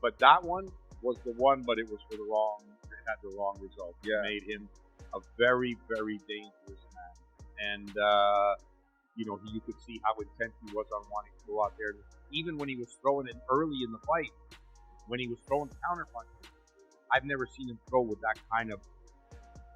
But that one was the one, but it was for the wrong. It had the wrong result. Yeah. It made him a very, very dangerous man. And you could see how intent he was on wanting to go out there. Even when he was throwing it early in the fight, when he was throwing counter punches, I've never seen him throw with that kind of,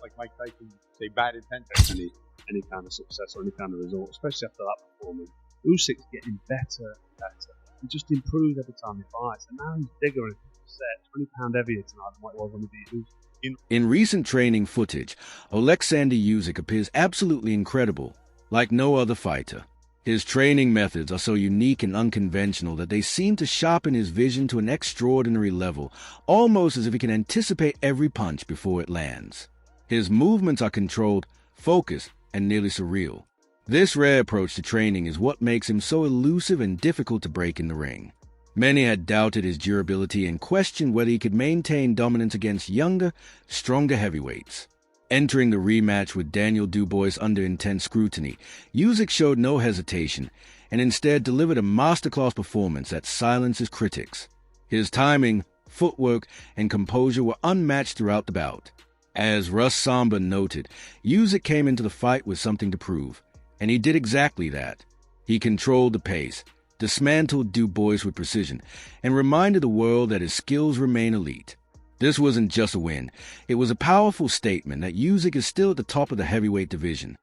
like Mike Tyson say, bad intention. Any kind of success or any kind of result, especially after that performance. Usyk's getting better and better. He just improves every time he fights. And now he's bigger and set 20 pound heavier tonight than what he was when he beat Usyk. In recent training footage, Oleksandr Usyk appears absolutely incredible, like no other fighter. His training methods are so unique and unconventional that they seem to sharpen his vision to an extraordinary level, almost as if he can anticipate every punch before it lands. His movements are controlled, focused, and nearly surreal. This rare approach to training is what makes him so elusive and difficult to break in the ring. Many had doubted his durability and questioned whether he could maintain dominance against younger, stronger heavyweights. Entering the rematch with Daniel Dubois under intense scrutiny, Usyk showed no hesitation and instead delivered a masterclass performance that silenced his critics. His timing, footwork, and composure were unmatched throughout the bout. As Russ Samba noted, Usyk came into the fight with something to prove, and he did exactly that. He controlled the pace, dismantled Dubois with precision, and reminded the world that his skills remain elite. This wasn't just a win. It was a powerful statement that Usyk is still at the top of the heavyweight division.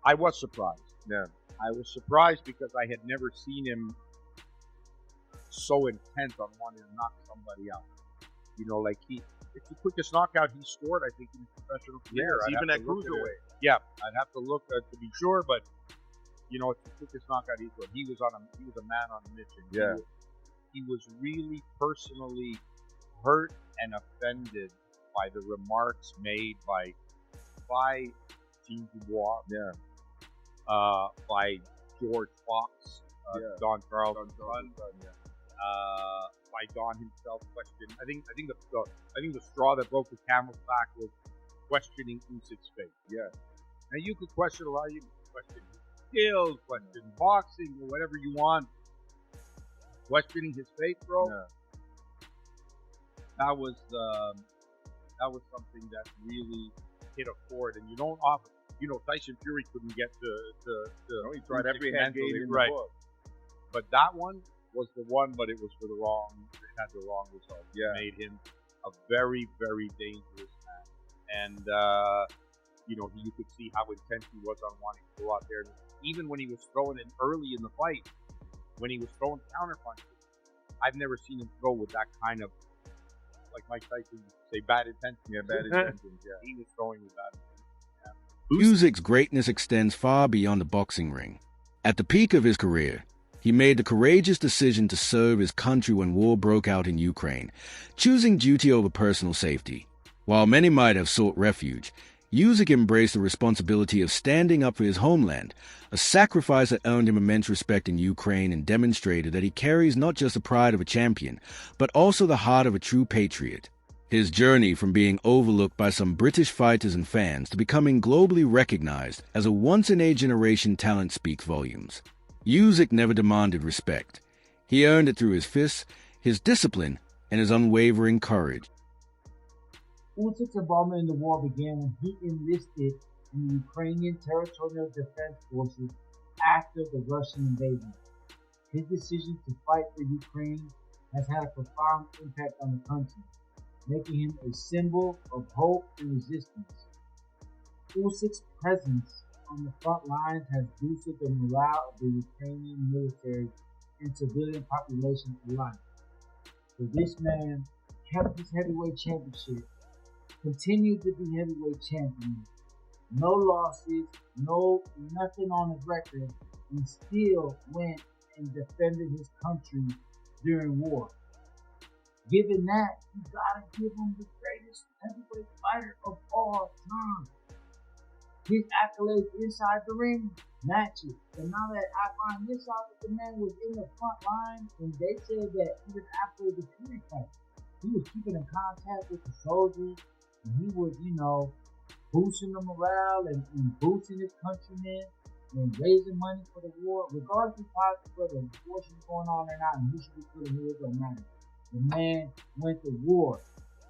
I was surprised. Yeah. I was surprised because I had never seen him so intent on wanting to knock somebody out. It's the quickest knockout he scored, I think, in his professional career. Yeah, even at cruiserweight. Yeah, I'd have to look to be sure, but it's the quickest knockout he scored. He was a man on a mission. Yeah. He was really personally hurt and offended by the remarks made by Team Dubois, by George Fox, Don Carlson's son, by Don himself. I think the straw that broke the camel's back was questioning Usyk's fate. Yeah. Now you could question a lot. You could question his skills, question boxing, or whatever you want. Questioning his fate, bro. Yeah. That was something that really hit a chord, and you don't often. Tyson Fury couldn't get to he tried every head game in the book. But that one was the one, but it was for the wrong. It had the wrong result. Yeah. It made him a very, very dangerous man, and you could see how intent he was on wanting to go out there. And even when he was throwing it early in the fight, when he was throwing counter punches, I've never seen him throw with that kind of, like Mike Tyson say, bad intentions. Yeah, bad intentions. Yeah. He was throwing with that. Usyk's greatness extends far beyond the boxing ring. At the peak of his career, he made the courageous decision to serve his country when war broke out in Ukraine, choosing duty over personal safety. While many might have sought refuge, Usyk embraced the responsibility of standing up for his homeland, a sacrifice that earned him immense respect in Ukraine and demonstrated that he carries not just the pride of a champion, but also the heart of a true patriot. His journey from being overlooked by some British fighters and fans to becoming globally recognized as a once-in-a-generation talent speaks volumes. Usyk never demanded respect. He earned it through his fists, his discipline, and his unwavering courage. Usyk's involvement in the war began when he enlisted in the Ukrainian Territorial Defense Forces after the Russian invasion. His decision to fight for Ukraine has had a profound impact on the country, making him a symbol of hope and resistance. Usyk's presence on the front lines has boosted the morale of the Ukrainian military and civilian population alike. So this man kept his heavyweight championship, continued to be heavyweight champion, no losses, nothing on his record, and still went and defended his country during war. Given that, you gotta give him the greatest heavyweight fighter of all time. His accolades inside the ring match it. And now that I find this out, that the man was in the front line, and they said that even after the Fury fight, he was keeping in contact with the soldiers, and he would, boosting the morale and boosting his countrymen and raising money for the war, regardless of whether abortion is going on or not, and who should be killing who, it don't matter. The man went to war.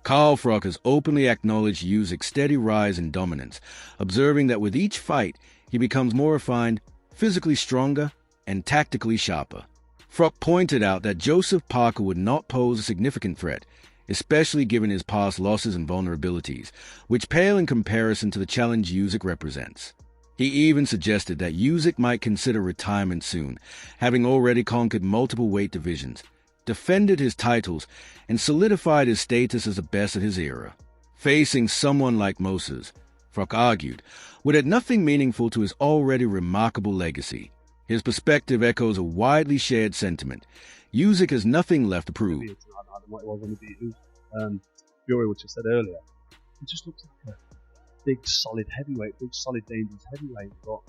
Carl Froch has openly acknowledged Usyk's steady rise in dominance, observing that with each fight, he becomes more refined, physically stronger, and tactically sharper. Froch pointed out that Joseph Parker would not pose a significant threat, especially given his past losses and vulnerabilities, which pale in comparison to the challenge Usyk represents. He even suggested that Usyk might consider retirement soon, having already conquered multiple weight divisions, defended his titles, and solidified his status as the best of his era. Facing someone like Moses, Froch argued, would add nothing meaningful to his already remarkable legacy. His perspective echoes a widely shared sentiment. Usyk has nothing left to prove. What it was on the beat. Fury, which I said earlier, he just looks like a big, solid heavyweight, big, solid, dangerous heavyweight. But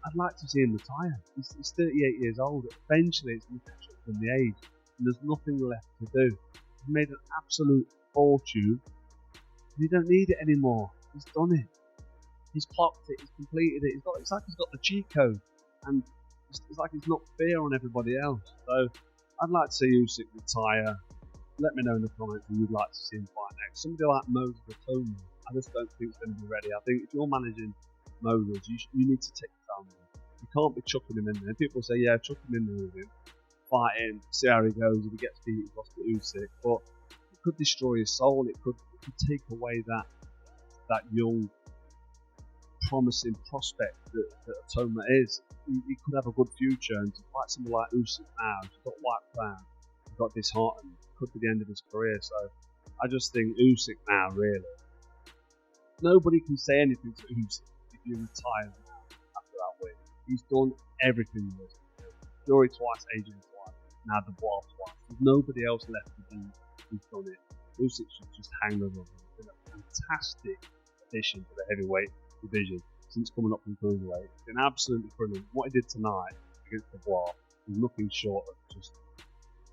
I'd like to see him retire. He's 38 years old. Eventually, it's going to catch up from the age, and there's nothing left to do. He's made an absolute fortune, and he don't need it anymore. He's done it. He's clocked it. He's completed it. It's like he's got the cheat code, and it's like he's not fair on everybody else. So I'd like to see Usyk retire. Let me know in the comments who you'd like to see him fight next. Somebody like Moses Atonement, I just don't think it's going to be ready. I think if you're managing Moses, you need to take it down. You can't be chucking him in there. People say, yeah, chuck him in there with him, fight him, see how he goes. If he gets beat, he lost to Usyk. But it could destroy his soul. It could take away that young, promising prospect that Atonement is. He could have a good future, and to fight someone like Usyk now, he's got wiped out, he's got disheartened, could be the end of his career. So I just think Usyk now, really, nobody can say anything to Usyk if he retires now after that win. He's done everything he was to do. Fury twice, AJ twice, now the Dubois twice. There's nobody else left to do who's done it. Usyk should just hang on. He's been a fantastic addition to the heavyweight division since coming up from cruiserweight. It's been absolutely brilliant. What he did tonight against the Dubois was nothing short of just.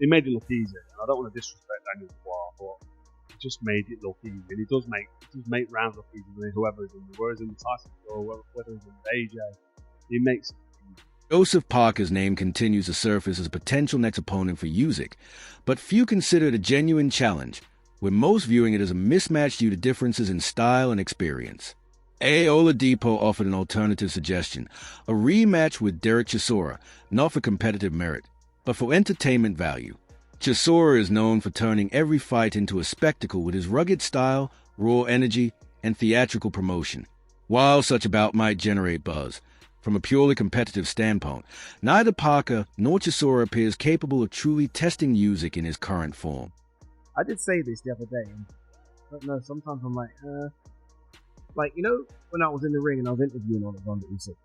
He made it look easy, and I don't want to disrespect Daniel Dubois, but he just made it look easy. And he does make rounds look easy with whoever is in the, whether it's in the Tyson or whether it's in AJ. He makes it easy. Joseph Parker's name continues to surface as a potential next opponent for Usyk, but few consider it a genuine challenge, with most viewing it as a mismatch due to differences in style and experience. Oladipo offered an alternative suggestion, a rematch with Derek Chisora, not for competitive merit, but for entertainment value. Chisora is known for turning every fight into a spectacle with his rugged style, raw energy, and theatrical promotion. While such a bout might generate buzz, from a purely competitive standpoint, neither Parker nor Chisora appears capable of truly testing Usyk in his current form. I did say this the other day, and I don't know, sometimes I'm like, you know, when I was in the ring and I was interviewing Oleksandr Usyk,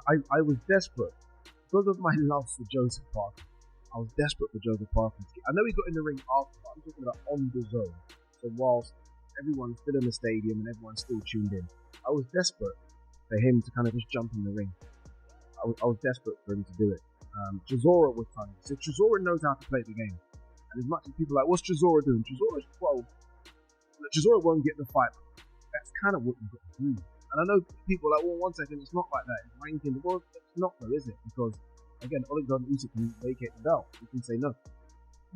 I was desperate. Because of my love for Joseph Parker, I was desperate for Joseph Parker. I know he got in the ring after, but I'm talking about on the zone. So whilst everyone's still in the stadium and everyone's still tuned in, I was desperate for him to kind of just jump in the ring. I was desperate for him to do it. Chisora was trying. So Chisora knows how to play the game. And as much as people are like, what's Chisora doing? Chisora's 12. Chisora won't get the fight. That's kind of what you've got to do. And I know people are like, well, 1 second, it's not like that. It's ranking. Well, it's not though, is it? Because, again, Oleksandr Usyk can vacate the belt. You can say no.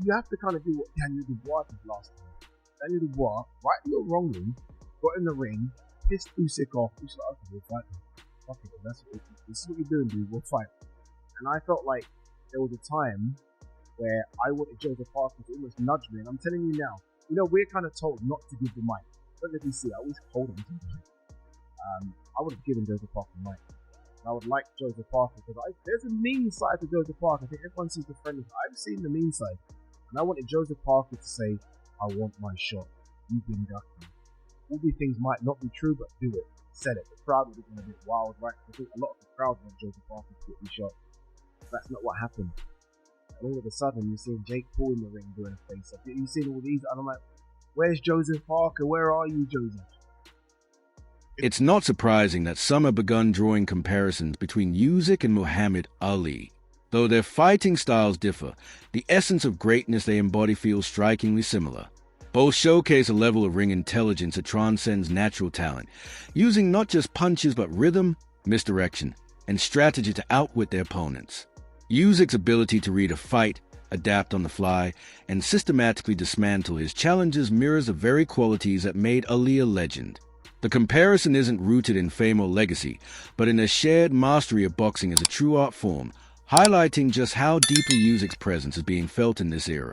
You have to kind of do what Daniel Dubois did last time. Daniel Dubois, rightly or wrongly, got in the ring, pissed Usyk off. Usyk like, okay, we'll fight. Fuck it, this is what you're doing, dude. We'll fight. And I felt like there was a time where I wanted Joseph Parker to almost nudge me. And I'm telling you now, you know, we're kind of told not to give the mic. But let me see, I always hold him to the mic. I would have given Joseph Parker the mic. And I would like Joseph Parker because there's a mean side to Joseph Parker. I think everyone sees the friendly side. I've seen the mean side. And I wanted Joseph Parker to say, I want my shot. You've been ducking. All these things might not be true, but do it. Said it. The crowd would have been a bit wild, right? I think a lot of the crowd want Joseph Parker to get his shot. That's not what happened. And all of a sudden, you're seeing Jake Paul in the ring doing a face-up. You're seeing all these, and I'm like, where's Joseph Parker? Where are you, Joseph? It's not surprising that some have begun drawing comparisons between Usyk and Muhammad Ali. Though their fighting styles differ, the essence of greatness they embody feels strikingly similar. Both showcase a level of ring intelligence that transcends natural talent, using not just punches but rhythm, misdirection, and strategy to outwit their opponents. Usyk's ability to read a fight, adapt on the fly, and systematically dismantle his challenges mirrors the very qualities that made Ali a legend. The comparison isn't rooted in fame or legacy, but in a shared mastery of boxing as a true art form, highlighting just how deeply Usyk's presence is being felt in this era.